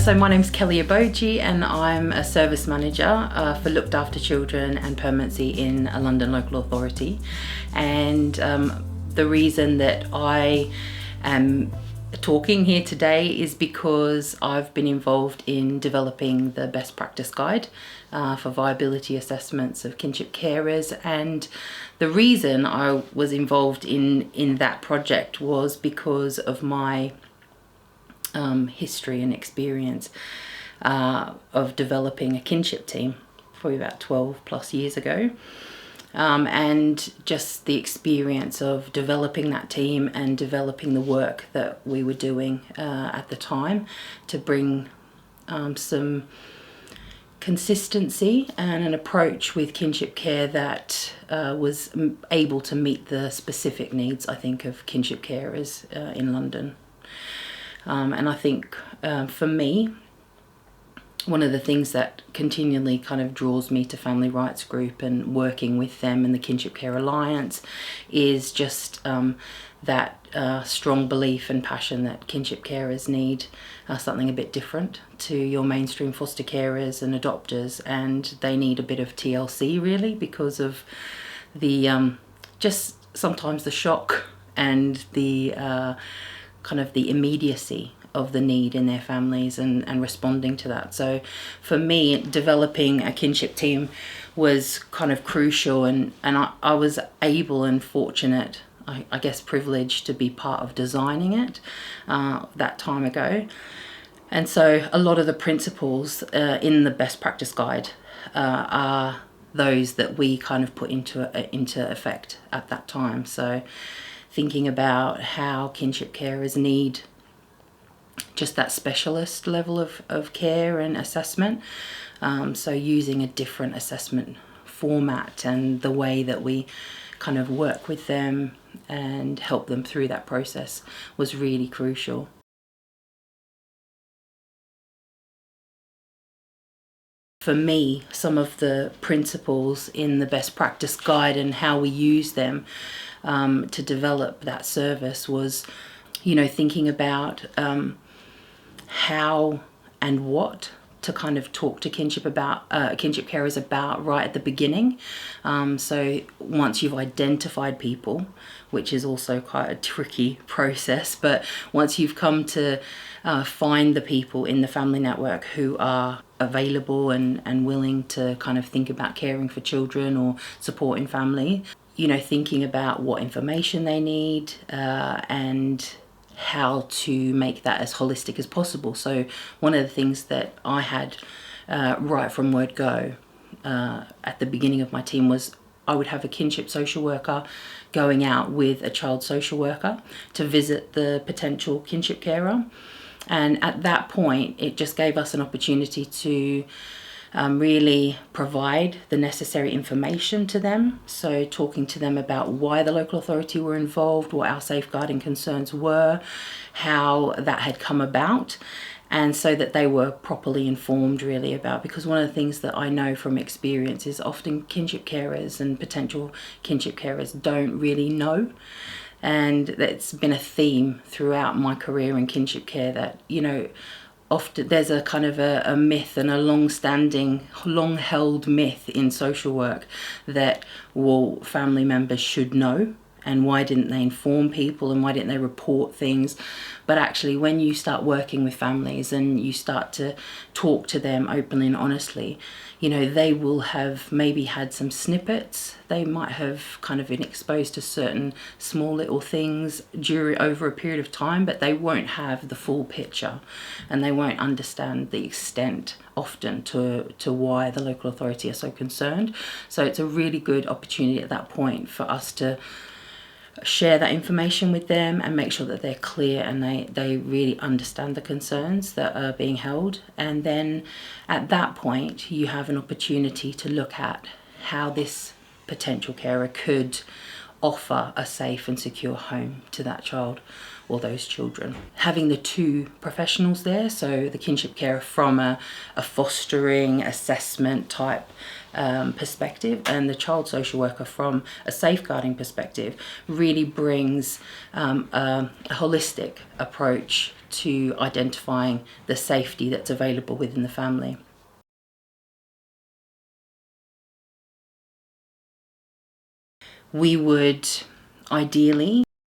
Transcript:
So my name's Kelli Eboji and I'm a service manager for looked after children and permanency in a London local authority. And the reason that I am talking here today is because I've been involved in developing the best practice guide for viability assessments of kinship carers. And the reason I was involved in that project was because of my history and experience of developing a kinship team probably about 12 plus years ago, and just the experience of developing that team and developing the work that we were doing at the time to bring some consistency and an approach with kinship care that was able to meet the specific needs, I think, of kinship carers in London. And I think for me, one of the things that continually kind of draws me to Family Rights Group and working with them and the Kinship Care Alliance is just that strong belief and passion that kinship carers need something a bit different to your mainstream foster carers and adopters, and they need a bit of TLC really because of the just sometimes the shock and the kind of the immediacy of the need in their families and responding to that. So for me, developing a kinship team was kind of crucial, and I was able and fortunate, I guess privileged, to be part of designing it that time ago. And so a lot of the principles in the best practice guide are those that we kind of put into effect at that time. So thinking about how kinship carers need just that specialist level of care and assessment. So using a different assessment format and the way that we kind of work with them and help them through that process was really crucial. For me, some of the principles in the best practice guide and how we use them to develop that service was, thinking about how and what to kind of talk to kinship carers about right at the beginning. So once you've identified people, which is also quite a tricky process, but once you've come to find the people in the family network who are available and willing to kind of think about caring for children or supporting family, thinking about what information they need and how to make that as holistic as possible. So one of the things that I had right from word go at the beginning of my team was I would have a kinship social worker going out with a child social worker to visit the potential kinship carer. And at that point, it just gave us an opportunity to really provide the necessary information to them. So talking to them about why the local authority were involved, what our safeguarding concerns were, how that had come about, and so that they were properly informed really about, because one of the things that I know from experience is often kinship carers and potential kinship carers don't really know. And it's been a theme throughout my career in kinship care that, often there's a kind of a myth and a long-held myth in social work that, well, family members should know, and why didn't they inform people and why didn't they report things? But actually, when you start working with families and you start to talk to them openly and honestly, they will have maybe had some snippets. They might have kind of been exposed to certain small little things over a period of time, but they won't have the full picture, and they won't understand the extent often to why the local authority are so concerned. So it's a really good opportunity at that point for us to share that information with them and make sure that they're clear and they really understand the concerns that are being held. And then at that point, you have an opportunity to look at how this potential carer could offer a safe and secure home to that child or those children. Having the two professionals there, so the kinship carer from a fostering assessment type perspective, and the child social worker from a safeguarding perspective, really brings a holistic approach to identifying the safety that's available within the family. We would ideally